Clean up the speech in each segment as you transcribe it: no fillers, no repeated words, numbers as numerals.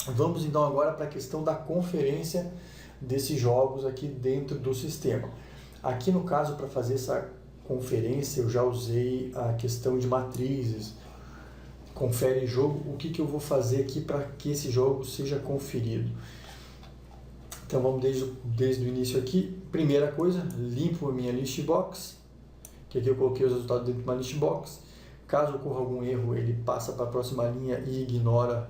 Vamos então agora para a questão da conferência desses jogos aqui dentro do sistema. Aqui no caso, para fazer essa conferência, eu já usei a questão de matrizes. Confere jogo, o que eu vou fazer aqui para que esse jogo seja conferido. Então vamos desde o início aqui. Primeira coisa, limpo a minha list box, que aqui eu coloquei os resultados dentro de uma list box. Caso ocorra algum erro, ele passa para a próxima linha e ignora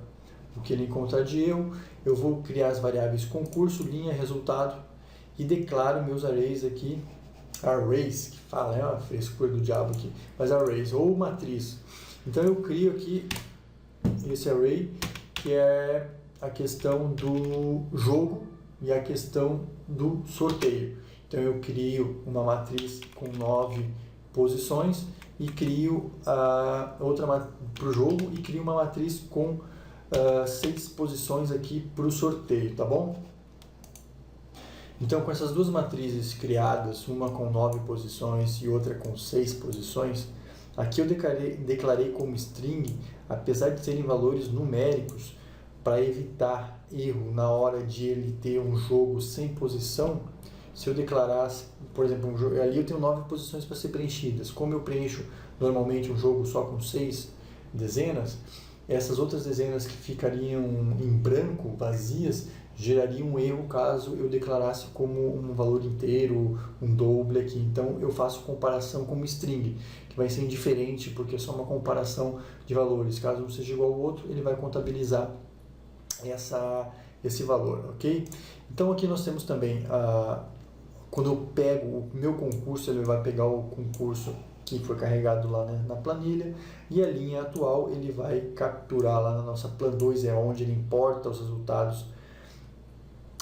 o que ele encontrar de erro. Eu vou criar as variáveis concurso, linha, resultado e declaro meus arrays aqui, arrays, que fala, é uma frescura do diabo aqui, mas arrays ou matriz. Então eu crio aqui esse array, que é a questão do jogo e a questão do sorteio. Então eu crio uma matriz com 9 posições e crio outra para o jogo e crio uma matriz com 6 posições aqui para o sorteio, tá bom? Então com essas duas matrizes criadas, uma com 9 posições e outra com 6 posições, aqui eu declarei como string, apesar de serem valores numéricos, para evitar erro na hora de ele ter um jogo sem posição. Se eu declarasse, por exemplo, ali eu tenho 9 posições para ser preenchidas. Como eu preencho normalmente um jogo só com 6 dezenas, essas outras dezenas que ficariam em branco, vazias, gerariam um erro caso eu declarasse como um valor inteiro, um double aqui. Então eu faço comparação como string, que vai ser indiferente porque é só uma comparação de valores. Caso um seja igual ao outro, ele vai contabilizar esse valor, ok? Então aqui nós temos também, quando eu pego o meu concurso, ele vai pegar o concurso que foi carregado lá, né, na planilha, e a linha atual ele vai capturar lá na nossa plan2, é onde ele importa os resultados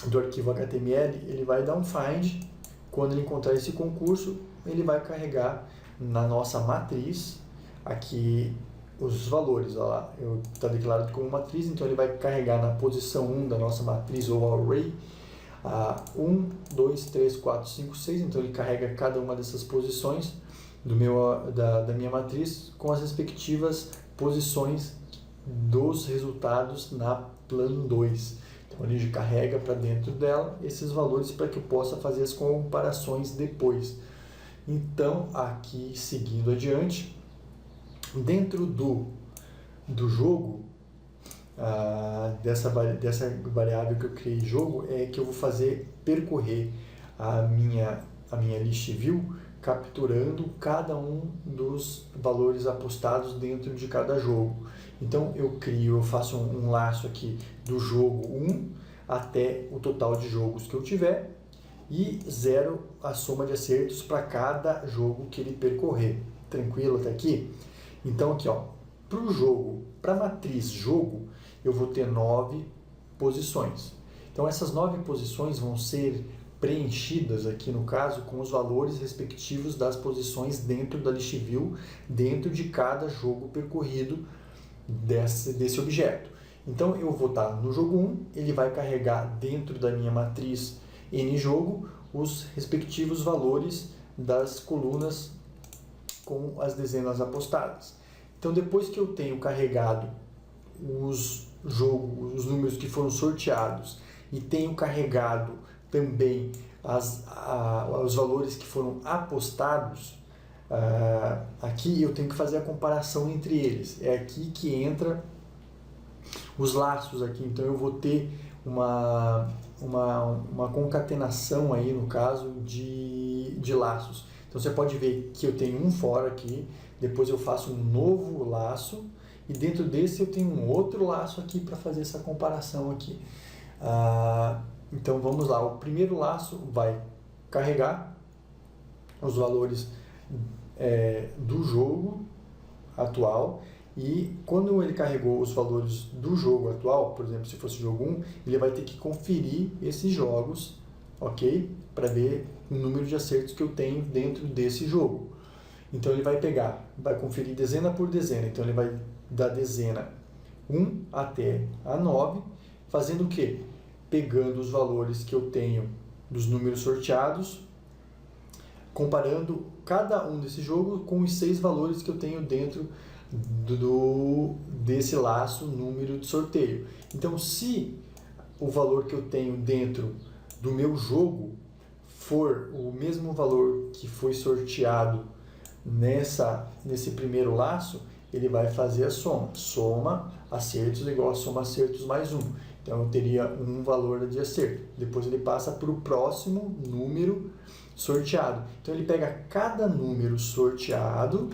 do arquivo HTML. Ele vai dar um find, quando ele encontrar esse concurso, ele vai carregar na nossa matriz aqui os valores, olha lá, está declarado como matriz, então ele vai carregar na posição 1 da nossa matriz ou array, 1, 2, 3, 4, 5, 6, então ele carrega cada uma dessas posições da minha matriz com as respectivas posições dos resultados na plan 2. Então ele carrega para dentro dela esses valores para que eu possa fazer as comparações depois. Então aqui seguindo adiante, dentro do jogo, dessa variável que eu criei jogo, é que eu vou fazer percorrer a minha list view, capturando cada um dos valores apostados dentro de cada jogo. Então eu faço um laço aqui do jogo 1 até o total de jogos que eu tiver e zero a soma de acertos para cada jogo que ele percorrer. Tranquilo até aqui? Então aqui, para o jogo, para a matriz jogo, eu vou ter 9 posições. Então essas 9 posições vão ser preenchidas aqui no caso com os valores respectivos das posições dentro da list view, dentro de cada jogo percorrido desse objeto. Então eu vou estar no jogo 1, ele vai carregar dentro da minha matriz njogo os respectivos valores das colunas com as dezenas apostadas. Então depois que eu tenho carregado os números que foram sorteados e tenho carregado também os valores que foram apostados, aqui eu tenho que fazer a comparação entre eles. É aqui que entra os laços aqui. Então eu vou ter uma concatenação aí no caso de laços. Então você pode ver que eu tenho um for aqui, depois eu faço um novo laço e dentro desse eu tenho um outro laço aqui para fazer essa comparação aqui. Então vamos lá, o primeiro laço vai carregar os valores do jogo atual e quando ele carregou os valores do jogo atual, por exemplo, se fosse jogo 1, ele vai ter que conferir esses jogos, ok? Para ver o número de acertos que eu tenho dentro desse jogo. Então ele vai conferir dezena por dezena, então ele vai da dezena 1 até a 9, fazendo o quê? Pegando os valores que eu tenho dos números sorteados, comparando cada um desses jogos com os 6 valores que eu tenho dentro desse laço número de sorteio. Então, se o valor que eu tenho dentro do meu jogo for o mesmo valor que foi sorteado nesse primeiro laço, ele vai fazer a soma. Soma acertos igual a soma acertos mais 1. Então, eu teria um valor de acerto. Depois ele passa para o próximo número sorteado. Então, ele pega cada número sorteado,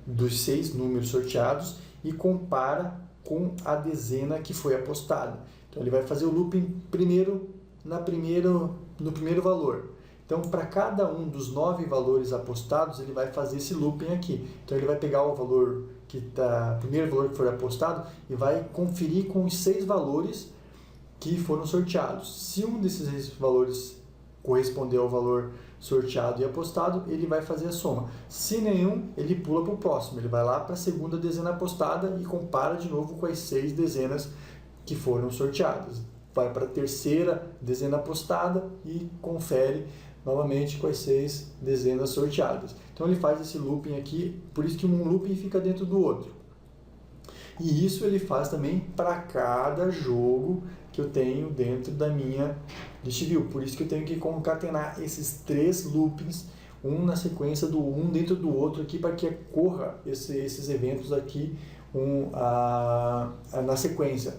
dos 6 números sorteados, e compara com a dezena que foi apostada. Então, ele vai fazer o looping primeiro no primeiro valor. Então, para cada um dos 9 valores apostados, ele vai fazer esse looping aqui. Então, ele vai pegar o valor o primeiro valor que foi apostado e vai conferir com os 6 valores que foram sorteados. Se um desses 6 valores corresponder ao valor sorteado e apostado, ele vai fazer a soma. Se nenhum, ele pula para o próximo. Ele vai lá para a segunda dezena apostada e compara de novo com as 6 dezenas que foram sorteadas. Vai para a terceira dezena apostada e confere novamente com as 6 dezenas sorteadas. Então ele faz esse looping aqui, por isso que um looping fica dentro do outro. E isso ele faz também para cada jogo que eu tenho dentro da minha list view. Por isso que eu tenho que concatenar esses 3 loopings, um na sequência do um dentro do outro aqui, para que ocorra esses eventos aqui na sequência.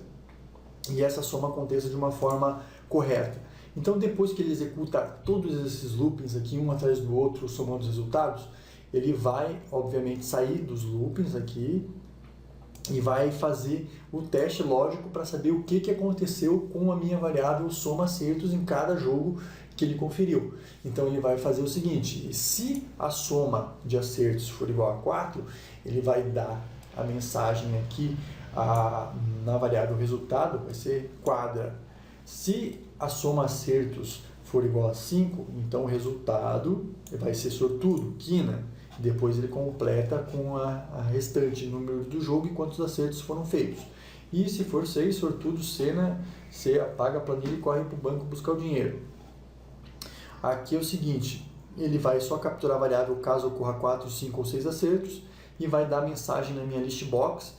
E essa soma aconteça de uma forma correta. Então, depois que ele executa todos esses loopings aqui, um atrás do outro, somando os resultados, ele vai, obviamente, sair dos loopings aqui e vai fazer o teste lógico para saber o que aconteceu com a minha variável soma acertos em cada jogo que ele conferiu. Então, ele vai fazer o seguinte: se a soma de acertos for igual a 4, ele vai dar a mensagem aqui na variável resultado, vai ser quadra. Se a soma acertos for igual a 5, então o resultado vai ser sortudo, quina. Depois ele completa com a restante número do jogo e quantos acertos foram feitos. E se for 6, sortudo, você apaga a planilha e corre para o banco buscar o dinheiro. Aqui é o seguinte: ele vai só capturar a variável caso ocorra 4, 5 ou 6 acertos e vai dar a mensagem na minha list box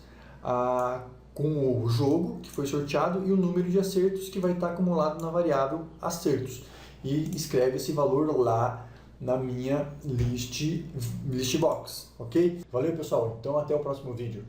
com o jogo que foi sorteado e o número de acertos que vai estar acumulado na variável acertos. E escreve esse valor lá na minha list box, ok? Valeu, pessoal. Então, até o próximo vídeo.